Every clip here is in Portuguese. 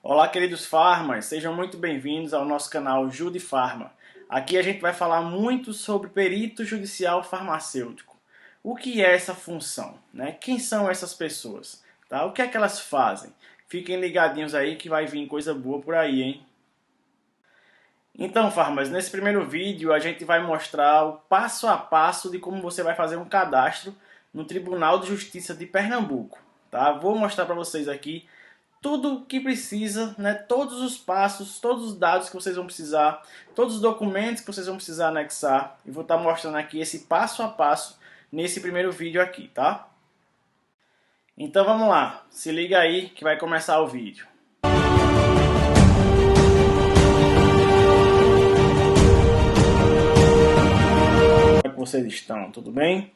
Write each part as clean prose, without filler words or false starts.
Olá, queridos farmers, sejam muito bem-vindos ao nosso canal Jude Farma. Aqui a gente vai falar muito sobre perito judicial farmacêutico. O que é essa função, né? Quem são essas pessoas? Tá? O que é que elas fazem? Fiquem ligadinhos aí que vai vir coisa boa por aí, hein? Então, farmers, nesse primeiro vídeo a gente vai mostrar o passo a passo de como você vai fazer um cadastro no Tribunal de Justiça de Pernambuco. Tá? Vou mostrar para vocês aqui tudo que precisa, né? Todos os passos, todos os dados que vocês vão precisar, todos os documentos que vocês vão precisar anexar. E vou estar mostrando aqui esse passo a passo nesse primeiro vídeo aqui, tá? Então vamos lá, se liga aí que vai começar o vídeo. Como é que vocês estão? Tudo bem?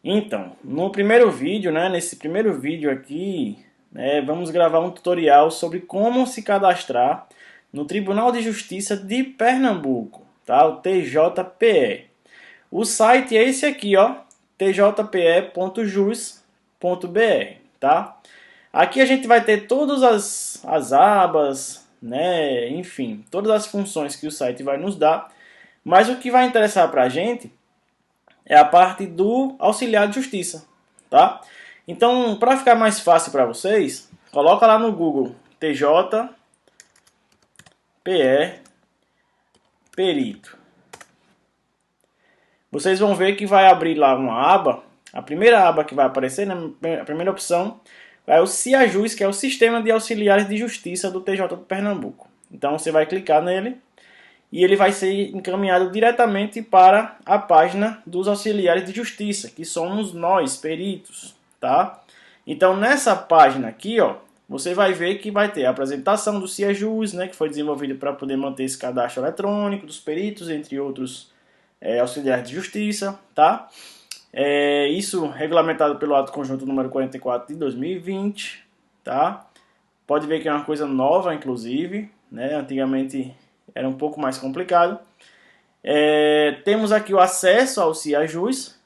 Então, no primeiro vídeo, né? Nesse primeiro vídeo aqui, vamos gravar um tutorial sobre como se cadastrar no Tribunal de Justiça de Pernambuco, tá? O TJPE. O site é esse aqui, ó, tjpe.jus.br, tá? Aqui a gente vai ter todas as abas, né? Enfim, todas as funções que o site vai nos dar, mas o que vai interessar para a gente é a parte do auxiliar de justiça, tá? Então, para ficar mais fácil para vocês, coloca lá no Google TJPE Perito. Vocês vão ver que vai abrir lá uma aba. A primeira aba que vai aparecer, a primeira opção, é o CIAJUS, que é o Sistema de Auxiliares de Justiça do TJ de Pernambuco. Então você vai clicar nele e ele vai ser encaminhado diretamente para a página dos auxiliares de justiça, que somos nós, peritos, tá? Então nessa página aqui, ó, você vai ver que vai ter a apresentação do CIAJUS, né, que foi desenvolvido para poder manter esse cadastro eletrônico dos peritos, entre outros auxiliares de justiça, tá? Isso regulamentado pelo Ato Conjunto número 44 de 2020, tá? Pode ver que é uma coisa nova, inclusive, né? Antigamente era um pouco mais complicado. Temos aqui o acesso ao CIAJUS,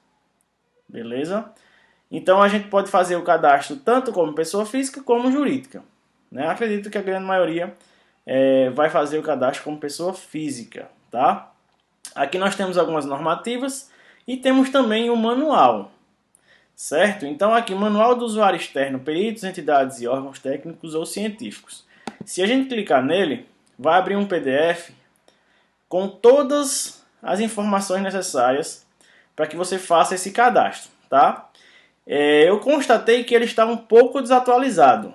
beleza? Então a gente pode fazer o cadastro tanto como pessoa física como jurídica, né? Acredito que a grande maioria vai fazer o cadastro como pessoa física, tá? Aqui nós temos algumas normativas e temos também o manual, certo? Então aqui, Manual do Usuário Externo, Peritos, Entidades e Órgãos Técnicos ou Científicos. Se a gente clicar nele, vai abrir um PDF com todas as informações necessárias para que você faça esse cadastro, tá? Eu constatei que ele está um pouco desatualizado,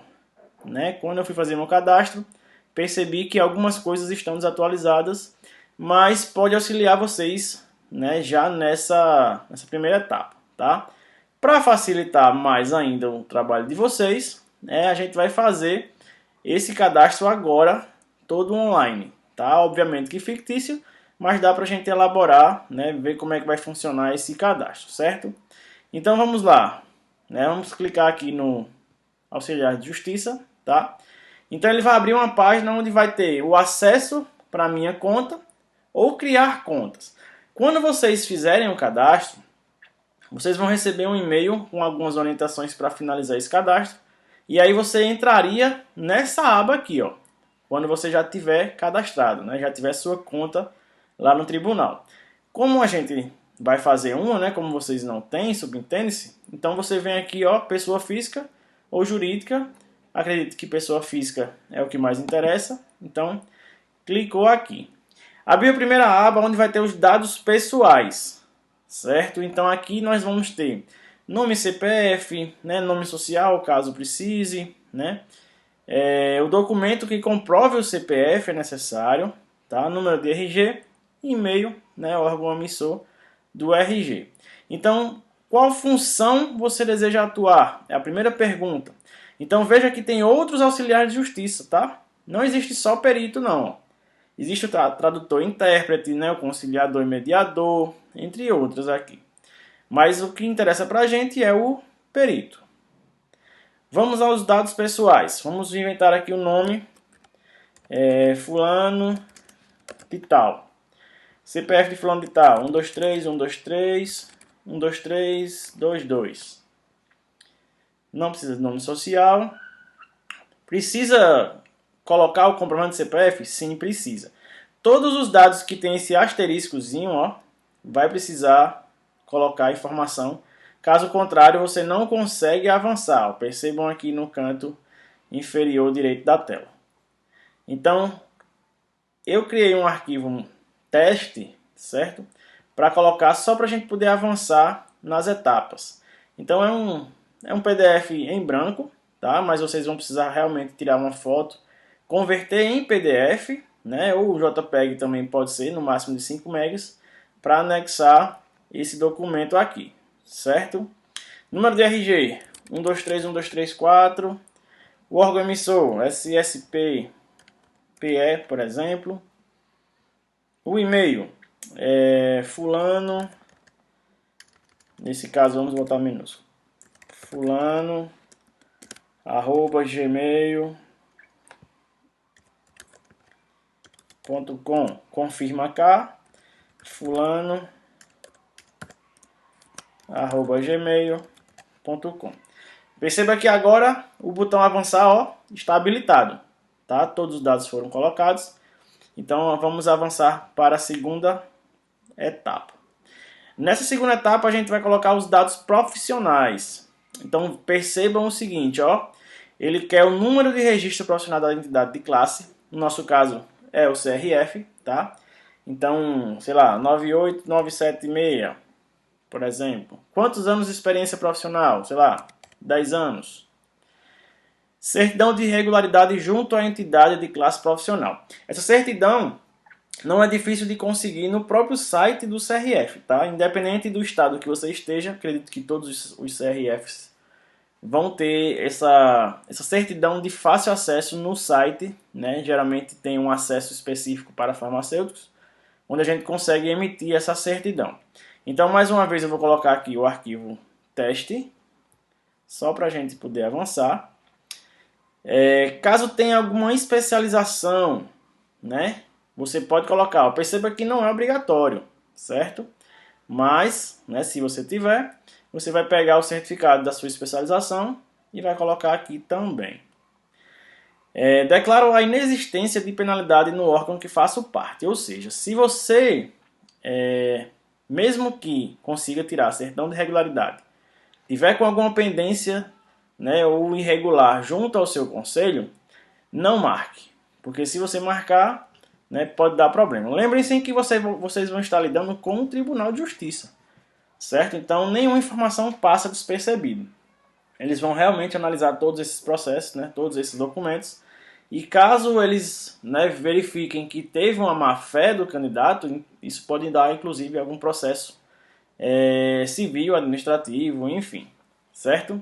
né? Quando eu fui fazer meu cadastro, percebi que algumas coisas estão desatualizadas, mas pode auxiliar vocês, né, já nessa primeira etapa, tá? Para facilitar mais ainda o trabalho de vocês, né, a gente vai fazer esse cadastro agora todo online, tá? Obviamente que fictício, mas dá para a gente elaborar, né, ver como é que vai funcionar esse cadastro, certo? Então vamos lá, né? Vamos clicar aqui no auxiliar de justiça, tá? Então ele vai abrir uma página onde vai ter o acesso para a minha conta ou criar contas. Quando vocês fizerem o cadastro, vocês vão receber um e-mail com algumas orientações para finalizar esse cadastro. E aí você entraria nessa aba aqui, ó, quando você já tiver cadastrado, né? Já tiver sua conta lá no tribunal. Como a gente vai fazer uma, né? Como vocês não têm, subentende-se, então você vem aqui, ó, pessoa física ou jurídica. Acredito que pessoa física é o que mais interessa. Então, clicou aqui. Abriu a primeira aba onde vai ter os dados pessoais, certo? Então aqui nós vamos ter nome CPF, né, nome social, caso precise, né? O documento que comprove o CPF é necessário, tá? Número de RG, e-mail, né, órgão emissor do RG. Então, qual função você deseja atuar? É a primeira pergunta. Então veja que tem outros auxiliares de justiça, tá? Não existe só perito, não. Existe o tradutor e intérprete, né, o conciliador e mediador, entre outros aqui. Mas o que interessa para a gente é o perito. Vamos aos dados pessoais. Vamos inventar aqui o nome fulano de tal. CPF de fulano de tal, 123, 123, 123, 22. Não precisa de nome social. Precisa colocar o comprovante de CPF? Sim, precisa. Todos os dados que tem esse asteriscozinho, ó, vai precisar colocar a informação. Caso contrário, você não consegue avançar. Ó. Percebam aqui no canto inferior direito da tela. Então, eu criei um arquivo teste, certo? Para colocar só para a gente poder avançar nas etapas. Então, é um PDF em branco, tá? Mas vocês vão precisar realmente tirar uma foto, converter em PDF, né? Ou JPEG também pode ser, no máximo de 5 megas, para anexar esse documento aqui, certo? Número de RG, 12312334. O órgão emissor, SSP, PE, por exemplo. O e-mail é fulano, nesse caso vamos botar minúsculo, fulano, @gmail.com. Confirma cá, fulano, @gmail.com. Perceba que agora o botão avançar, ó, está habilitado, tá? Todos os dados foram colocados. Então vamos avançar para a segunda etapa. Nessa segunda etapa a gente vai colocar os dados profissionais. Então percebam o seguinte, ó, ele quer o número de registro profissional da entidade de classe. No nosso caso é o CRF, tá? Então, sei lá, 98976, por exemplo. Quantos anos de experiência profissional? Sei lá, 10 anos. Certidão de regularidade junto à entidade de classe profissional. Essa certidão não é difícil de conseguir no próprio site do CRF, tá? Independente do estado que você esteja, acredito que todos os CRFs vão ter essa certidão de fácil acesso no site, né? Geralmente tem um acesso específico para farmacêuticos, onde a gente consegue emitir essa certidão. Então, mais uma vez, eu vou colocar aqui o arquivo teste, só para a gente poder avançar. Caso tenha alguma especialização, né, você pode colocar. Perceba que não é obrigatório, certo? Mas, né, se você tiver, você vai pegar o certificado da sua especialização e vai colocar aqui também. Declaro a inexistência de penalidade no órgão que faço parte. Ou seja, se você, mesmo que consiga tirar a certidão de regularidade, tiver com alguma pendência, né, ou irregular junto ao seu conselho, não marque. Porque se você marcar, né, pode dar problema. Lembrem-se que vocês vão estar lidando com o Tribunal de Justiça, certo? Então nenhuma informação passa despercebida. Eles vão realmente analisar todos esses processos, né, todos esses documentos, e caso eles, né, verifiquem que teve uma má-fé do candidato, isso pode dar inclusive algum processo civil, administrativo, enfim, certo?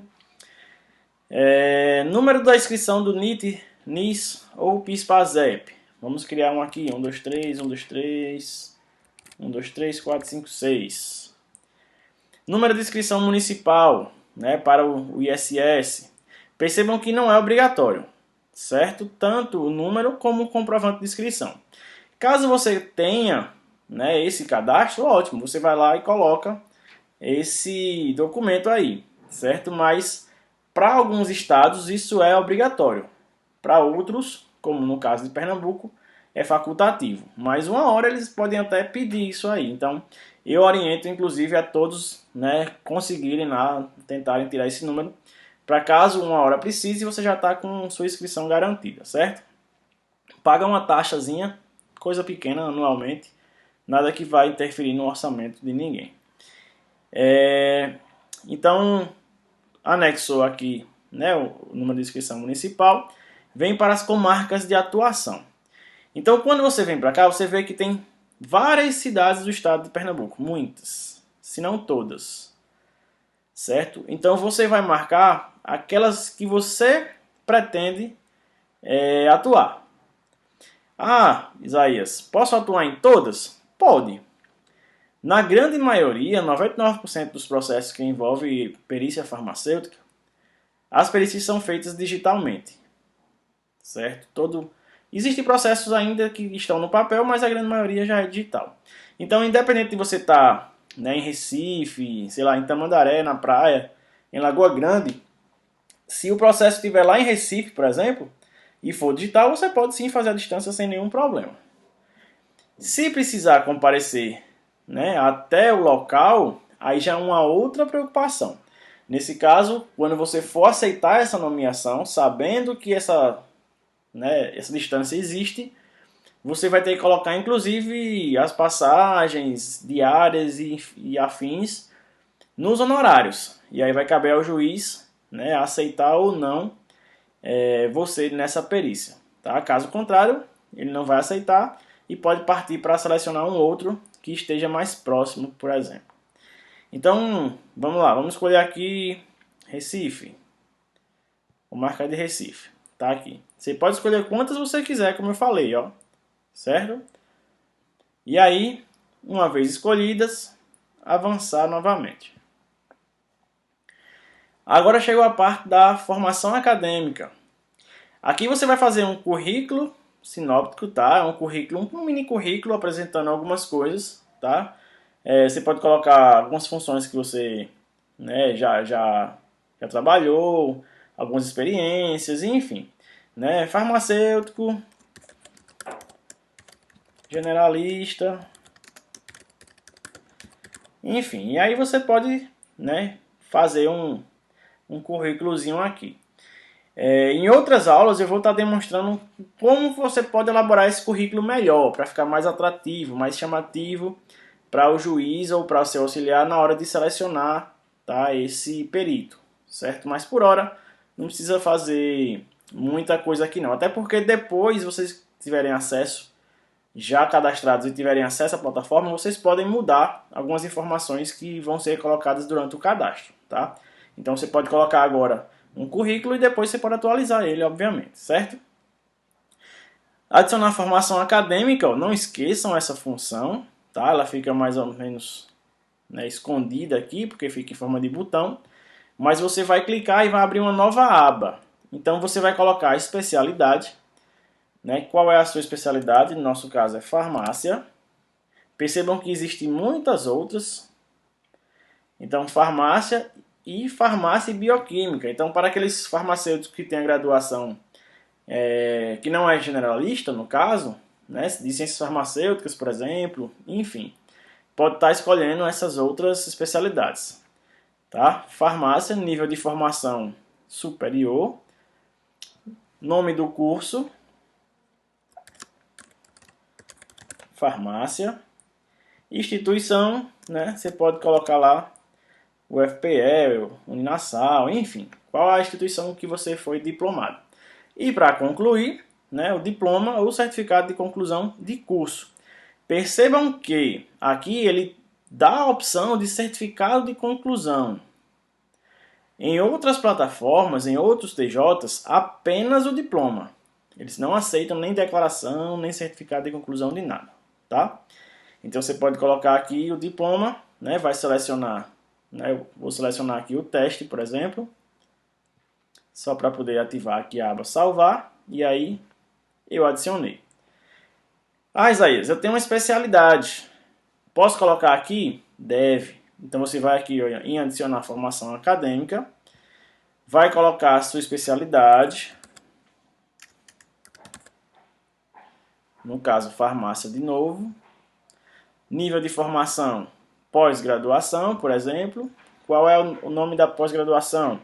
Número da inscrição do NIT, NIS ou PIS/PASEP. Vamos criar um aqui, 1, 2, 3, 1, 2, 3, 1, 2, 3, 4, 5, 6. Número de inscrição municipal, né, para o ISS. Percebam que não é obrigatório, certo? Tanto o número como o comprovante de inscrição. Caso você tenha, né, esse cadastro, ótimo, você vai lá e coloca esse documento aí, certo? Mas para alguns estados isso é obrigatório. Para outros, como no caso de Pernambuco, é facultativo. Mas uma hora eles podem até pedir isso aí. Então, eu oriento inclusive a todos, né, conseguirem lá, tentarem tirar esse número, para caso uma hora precise, você já está com sua inscrição garantida, certo? Paga uma taxazinha, coisa pequena anualmente, nada que vai interferir no orçamento de ninguém. Então, anexou aqui, né, o número de inscrição municipal, vem para as comarcas de atuação. Então, quando você vem para cá, você vê que tem várias cidades do estado de Pernambuco, muitas, se não todas, certo? Então, você vai marcar aquelas que você pretende atuar. Ah, Isaías, posso atuar em todas? Pode. Na grande maioria, 99% dos processos que envolvem perícia farmacêutica, as perícias são feitas digitalmente, certo? Existem processos ainda que estão no papel, mas a grande maioria já é digital. Então, independente de você estar, né, em Recife, sei lá, em Tamandaré, na praia, em Lagoa Grande, se o processo estiver lá em Recife, por exemplo, e for digital, você pode sim fazer à distância sem nenhum problema. Se precisar comparecer, né, até o local, aí já é uma outra preocupação. Nesse caso, quando você for aceitar essa nomeação, sabendo que essa distância existe, você vai ter que colocar inclusive as passagens diárias e afins nos honorários. E aí vai caber ao juiz, né, aceitar ou não você nessa perícia. Tá? Caso contrário, ele não vai aceitar e pode partir para selecionar um outro que esteja mais próximo, por exemplo. Então, vamos lá, vamos escolher aqui Recife. Vou marcar de Recife. Tá aqui. Você pode escolher quantas você quiser, como eu falei, ó. Certo? E aí, uma vez escolhidas, avançar novamente. Agora chegou a parte da formação acadêmica. Aqui você vai fazer um currículo sinóptico, tá? Um mini currículo apresentando algumas coisas, tá? Você pode colocar algumas funções que você, né, já trabalhou, algumas experiências, enfim, né? Farmacêutico, generalista, enfim. E aí você pode, né, fazer um currículozinho aqui. Em outras aulas eu vou estar demonstrando como você pode elaborar esse currículo melhor, para ficar mais atrativo, mais chamativo para o juiz ou para o seu auxiliar na hora de selecionar, tá, esse perito, certo? Mas por hora não precisa fazer muita coisa aqui não, até porque depois vocês tiverem acesso, já cadastrados e tiverem acesso à plataforma, vocês podem mudar algumas informações que vão ser colocadas durante o cadastro, tá? Então você pode colocar agora um currículo e depois você pode atualizar ele, obviamente, certo? Adicionar formação acadêmica, ó, não esqueçam essa função, tá? Ela fica mais ou menos, né, escondida aqui, porque fica em forma de botão, mas você vai clicar e vai abrir uma nova aba. Então você vai colocar a especialidade, né? Qual é a sua especialidade? No nosso caso é farmácia. Percebam que existem muitas outras. Então, farmácia e bioquímica. Então, para aqueles farmacêuticos que têm a graduação que não é generalista, no caso, né, de ciências farmacêuticas, por exemplo, enfim, pode estar escolhendo essas outras especialidades. Tá? Farmácia, nível de formação superior, nome do curso, farmácia, instituição, né, você pode colocar lá o FPE, o Uninassal, enfim, qual a instituição que você foi diplomado. E para concluir, né, o diploma ou certificado de conclusão de curso. Percebam que aqui ele dá a opção de certificado de conclusão. Em outras plataformas, em outros TJs, apenas o diploma. Eles não aceitam nem declaração, nem certificado de conclusão de nada, tá? Então você pode colocar aqui o diploma, né, vai selecionar, né, eu vou selecionar aqui o teste, por exemplo, só para poder ativar aqui a aba salvar, e aí eu adicionei. Ah, Isaías, eu tenho uma especialidade. Posso colocar aqui? Deve. Então você vai aqui, olha, em adicionar formação acadêmica, vai colocar a sua especialidade, no caso farmácia de novo, nível de formação pós-graduação, por exemplo. Qual é o nome da pós-graduação?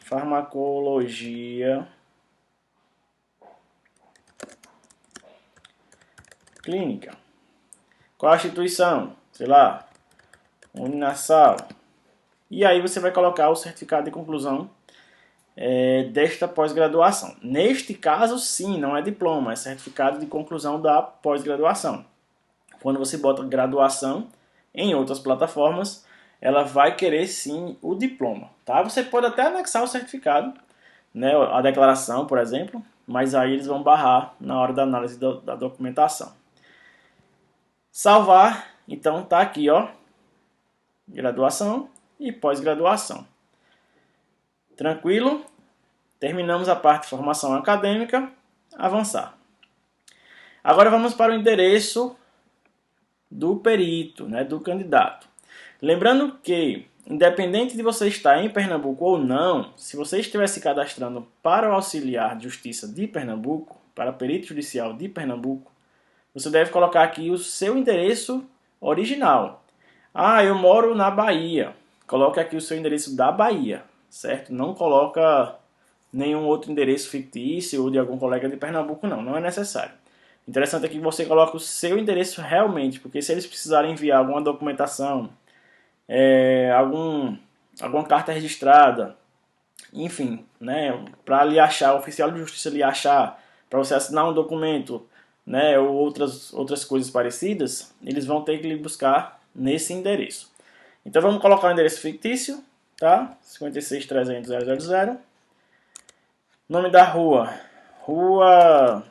Farmacologia clínica. Qual a instituição? Sei lá, Uninassal. E aí você vai colocar o certificado de conclusão desta pós-graduação. Neste caso, sim, não é diploma, é certificado de conclusão da pós-graduação. Quando você bota graduação em outras plataformas, ela vai querer sim o diploma, tá? Você pode até anexar o certificado, né, a declaração, por exemplo, mas aí eles vão barrar na hora da análise da documentação. Salvar, então tá aqui, ó, graduação e pós-graduação. Tranquilo? Terminamos a parte de formação acadêmica, avançar. Agora vamos para o endereço do perito, né, do candidato. Lembrando que independente de você estar em Pernambuco ou não, se você estiver se cadastrando para o auxiliar de justiça de Pernambuco, para perito judicial de Pernambuco, você deve colocar aqui o seu endereço original. Ah, eu moro na Bahia. Coloque aqui o seu endereço da Bahia, certo? Não coloca nenhum outro endereço fictício ou de algum colega de Pernambuco, não é necessário. Interessante é que você coloque o seu endereço realmente, porque se eles precisarem enviar alguma documentação, alguma carta registrada, enfim, né, para lhe achar, o oficial de justiça lhe achar, para você assinar um documento, né, ou outras coisas parecidas, eles vão ter que lhe buscar nesse endereço. Então vamos colocar o endereço fictício, tá? 56.300.000. Nome da rua, Rua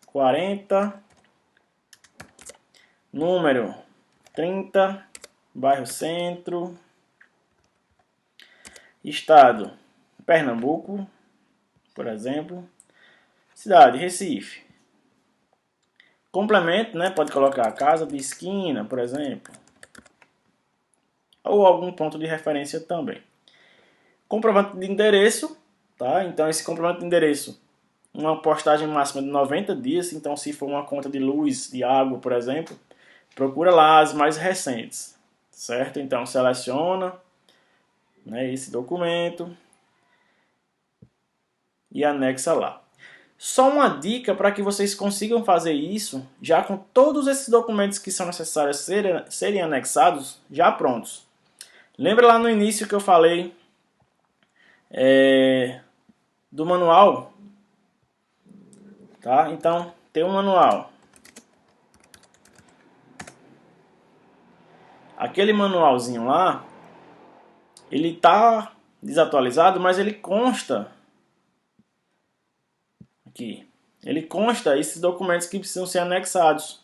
40, número 30, bairro Centro, estado Pernambuco, por exemplo, cidade Recife. Complemento, né? Pode colocar casa de esquina, por exemplo, ou algum ponto de referência também. Comprovante de endereço, tá? Então esse comprovante de endereço, uma postagem máxima de 90 dias, então se for uma conta de luz, de água, por exemplo, procura lá as mais recentes, certo? Então seleciona, né, esse documento e anexa lá. Só uma dica para que vocês consigam fazer isso, já com todos esses documentos que são necessários serem anexados, já prontos. Lembra lá no início que eu falei do manual? Tá? Então, tem um manual. Aquele manualzinho lá, ele está desatualizado, mas ele consta aqui. Ele consta esses documentos que precisam ser anexados.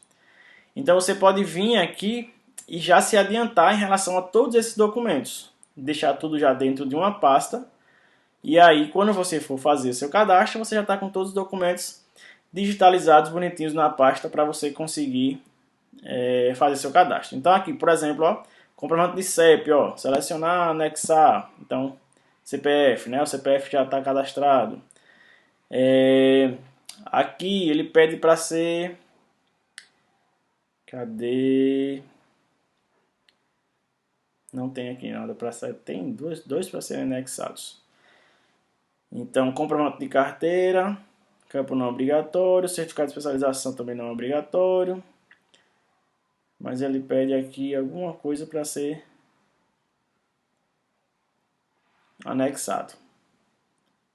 Então você pode vir aqui e já se adiantar em relação a todos esses documentos. Deixar tudo já dentro de uma pasta. E aí, quando você for fazer o seu cadastro, você já está com todos os documentos digitalizados, bonitinhos na pasta para você conseguir fazer seu cadastro. Então aqui, por exemplo, ó, comprovante de CEP, ó, selecionar, anexar. Então, CPF, né? O CPF já está cadastrado. Aqui ele pede para ser... Cadê? Não tem aqui nada para ser. Tem dois para serem anexados. Então, comprovante de carteira, campo não obrigatório, certificado de especialização também não é obrigatório. Mas ele pede aqui alguma coisa para ser anexado.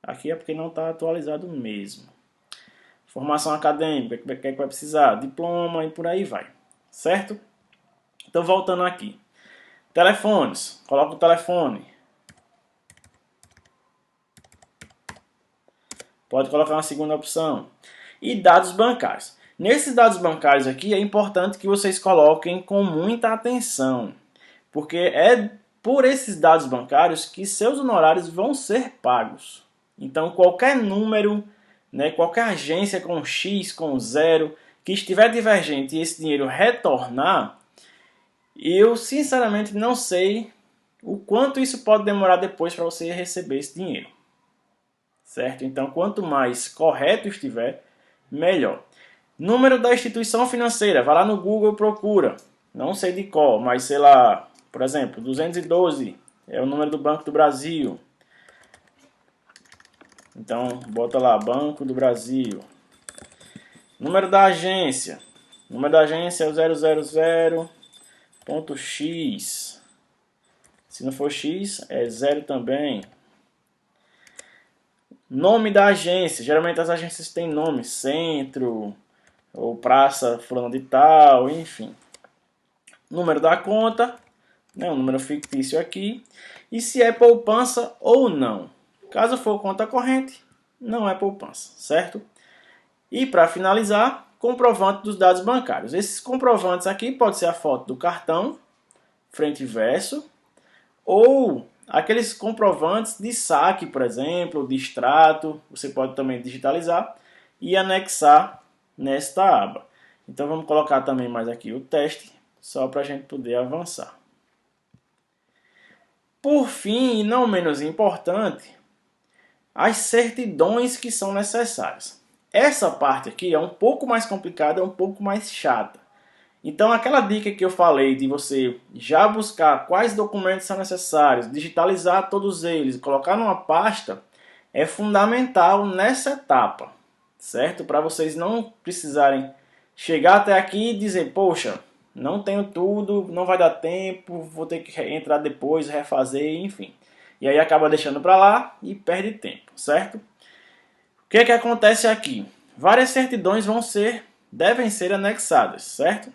Aqui é porque não está atualizado mesmo. Formação acadêmica, o que é que vai precisar? Diploma e por aí vai. Certo? Então, voltando aqui. Telefones. Coloca o telefone. Pode colocar uma segunda opção. E dados bancários. Nesses dados bancários aqui, é importante que vocês coloquem com muita atenção. Porque é por esses dados bancários que seus honorários vão ser pagos. Então, qualquer número, né, qualquer agência com X, com 0, que estiver divergente e esse dinheiro retornar, eu sinceramente não sei o quanto isso pode demorar depois para você receber esse dinheiro. Certo? Então, quanto mais correto estiver, melhor. Número da instituição financeira. Vai lá no Google e procura. Não sei de qual, mas sei lá, por exemplo, 212 é o número do Banco do Brasil. Então, bota lá, Banco do Brasil. Número da agência. O número da agência é o 000.x. Se não for X, é 0 também. Nome da agência. Geralmente as agências têm nome. Centro, ou Praça fulano de tal, enfim. Número da conta, né, um número fictício aqui. E se é poupança ou não. Caso for conta corrente, não é poupança, certo? E para finalizar, comprovante dos dados bancários. Esses comprovantes aqui pode ser a foto do cartão, frente e verso, ou aqueles comprovantes de saque, por exemplo, de extrato, você pode também digitalizar e anexar nesta aba. Então vamos colocar também mais aqui o teste, só para a gente poder avançar. Por fim, e não menos importante, as certidões que são necessárias. Essa parte aqui é um pouco mais complicada, é um pouco mais chata. Então, aquela dica que eu falei de você já buscar quais documentos são necessários, digitalizar todos eles, colocar numa pasta, é fundamental nessa etapa, certo? Para vocês não precisarem chegar até aqui e dizer, poxa, não tenho tudo, não vai dar tempo, vou ter que entrar depois, refazer, enfim. E aí acaba deixando para lá e perde tempo, certo? O que que acontece aqui? Várias certidões devem ser anexadas, certo?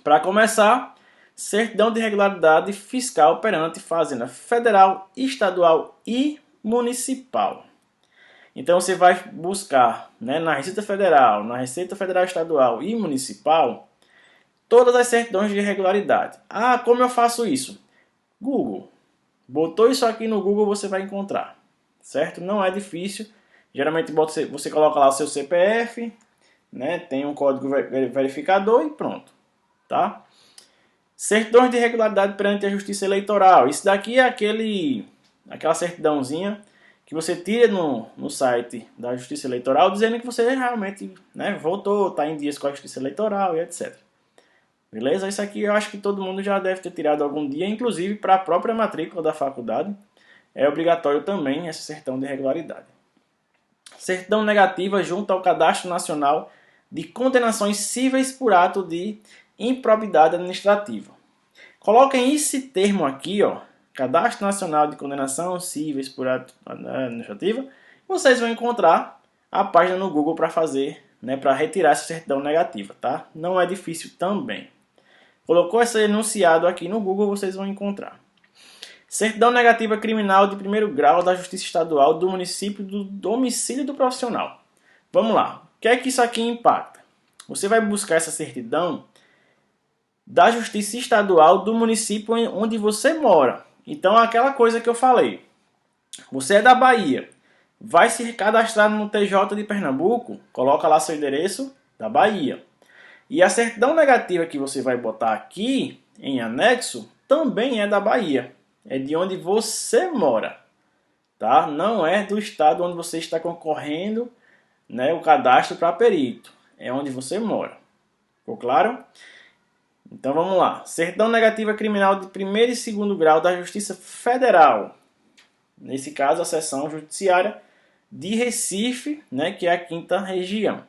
Para começar, certidão de regularidade fiscal perante Fazenda Federal, Estadual e Municipal. Então você vai buscar, né, na Receita Federal, na Receita Federal Estadual e Municipal, todas as certidões de regularidade. Ah, como eu faço isso? Google. Botou isso aqui no Google, você vai encontrar, certo? Não é difícil. Geralmente você coloca lá o seu CPF, né, tem um código verificador e pronto, tá? Certidões de regularidade perante a Justiça Eleitoral. Isso daqui é aquela certidãozinha que você tira no site da Justiça Eleitoral dizendo que você realmente, né, votou, está em dias com a Justiça Eleitoral e etc. Beleza? Isso aqui eu acho que todo mundo já deve ter tirado algum dia, inclusive para a própria matrícula da faculdade. É obrigatório também essa certidão de regularidade. Certidão negativa junto ao Cadastro Nacional de Condenações Cíveis por ato de improbidade administrativa. Coloquem esse termo aqui, ó, Cadastro Nacional de Condenação Cíveis por ato administrativa. Vocês vão encontrar a página no Google para fazer, né, para retirar essa certidão negativa, tá? Não é difícil também. Colocou esse enunciado aqui no Google, vocês vão encontrar. Certidão negativa criminal de primeiro grau da Justiça Estadual do município do domicílio do profissional. Vamos lá. O que é que isso aqui impacta? Você vai buscar essa certidão da Justiça Estadual do município onde você mora. Então, aquela coisa que eu falei. Você é da Bahia. Vai se cadastrar no TJ de Pernambuco, coloca lá seu endereço da Bahia. E a certidão negativa que você vai botar aqui, em anexo, também é da Bahia. É de onde você mora. Tá? Não é do estado onde você está concorrendo, né, o cadastro para perito. É onde você mora. Ficou claro? Então vamos lá. Certidão negativa criminal de primeiro e segundo grau da Justiça Federal. Nesse caso, a seção judiciária de Recife, né, que é a 5ª região.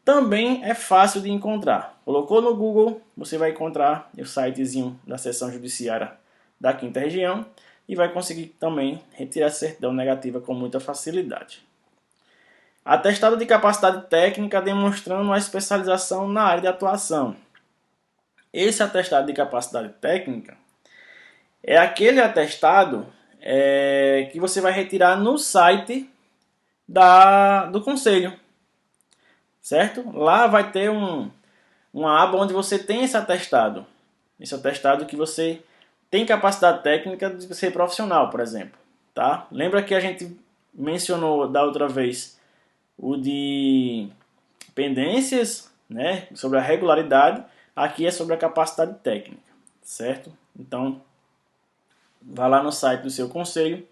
Também é fácil de encontrar. Colocou no Google, você vai encontrar o sitezinho da seção judiciária da 5ª região e vai conseguir também retirar a certidão negativa com muita facilidade. Atestado de capacidade técnica demonstrando a especialização na área de atuação. Esse atestado de capacidade técnica é aquele atestado que você vai retirar no site do Conselho, certo? Lá vai ter uma aba onde você tem esse atestado que você tem capacidade técnica de ser profissional, por exemplo, tá? Lembra que a gente mencionou da outra vez o de pendências, né, sobre a regularidade. Aqui é sobre a capacidade técnica, certo? Então, vá lá no site do seu conselho.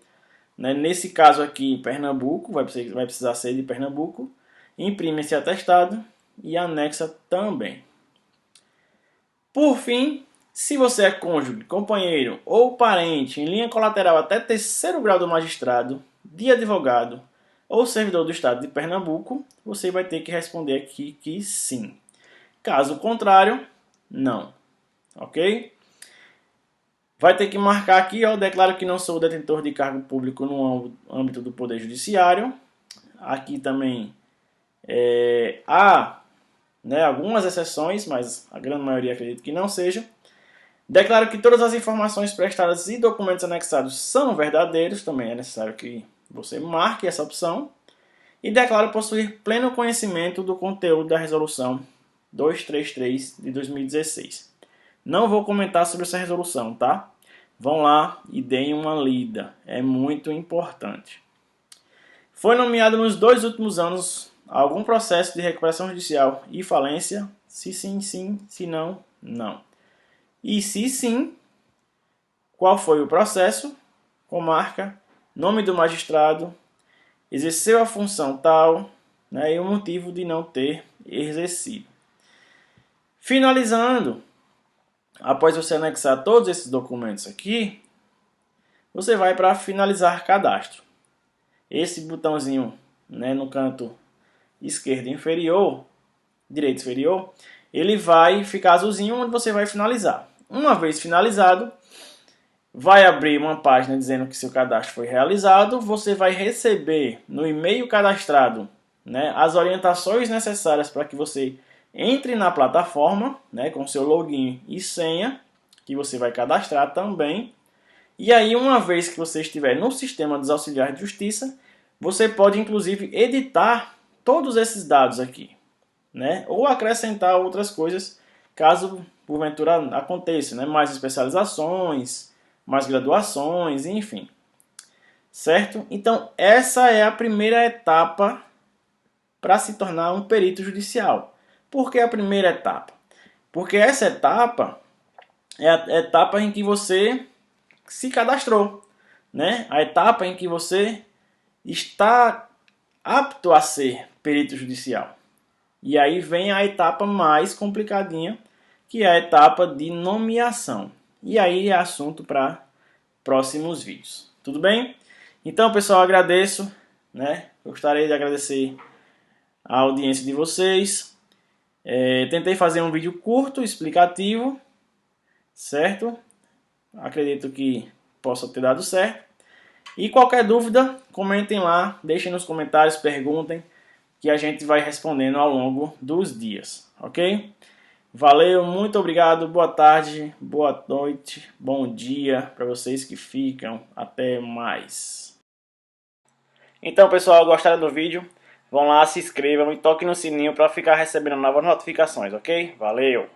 Né? Nesse caso aqui, Pernambuco, vai precisar ser de Pernambuco. Imprime esse atestado e anexa também. Por fim, se você é cônjuge, companheiro ou parente em linha colateral até 3º grau do magistrado, de advogado ou servidor do estado de Pernambuco, você vai ter que responder aqui que sim. Caso contrário, não. Ok? Vai ter que marcar aqui, ó, declaro que não sou detentor de cargo público no âmbito do Poder Judiciário. Aqui também há, né, algumas exceções, mas a grande maioria acredito que não seja. Declaro que todas as informações prestadas e documentos anexados são verdadeiros, também é necessário que você marque essa opção. E declaro possuir pleno conhecimento do conteúdo da resolução 233 de 2016. Não vou comentar sobre essa resolução, tá? Vão lá e deem uma lida, é muito importante. Foi nomeado nos 2 últimos anos algum processo de recuperação judicial e falência? Se sim, sim, se não, não. E se sim, qual foi o processo, comarca, nome do magistrado, exerceu a função tal, né, e o motivo de não ter exercido. Finalizando, após você anexar todos esses documentos aqui, você vai para finalizar cadastro. Esse botãozinho, né, no canto esquerdo inferior, direito inferior, ele vai ficar azulzinho onde você vai finalizar. Uma vez finalizado, vai abrir uma página dizendo que seu cadastro foi realizado. Você vai receber no e-mail cadastrado, né, as orientações necessárias para que você entre na plataforma, né, com seu login e senha, que você vai cadastrar também. E aí, uma vez que você estiver no sistema dos auxiliares de justiça, você pode inclusive editar todos esses dados aqui, né, ou acrescentar outras coisas, caso porventura aconteça, né, mais especializações, mais graduações, enfim. Certo? Então, essa é a primeira etapa para se tornar um perito judicial. Por que a primeira etapa? Porque essa etapa é a etapa em que você se cadastrou, né? A etapa em que você está apto a ser perito judicial. E aí vem a etapa mais complicadinha, que é a etapa de nomeação. E aí é assunto para próximos vídeos. Tudo bem? Então, pessoal, agradeço, né? Gostaria de agradecer a audiência de vocês. Tentei fazer um vídeo curto, explicativo, certo? Acredito que possa ter dado certo. E qualquer dúvida, comentem lá, deixem nos comentários, perguntem, que a gente vai respondendo ao longo dos dias, ok? Valeu, muito obrigado, boa tarde, boa noite, bom dia para vocês que ficam, até mais. Então, pessoal, gostaram do vídeo? Vão lá, se inscrevam e toquem no sininho para ficar recebendo novas notificações, ok? Valeu!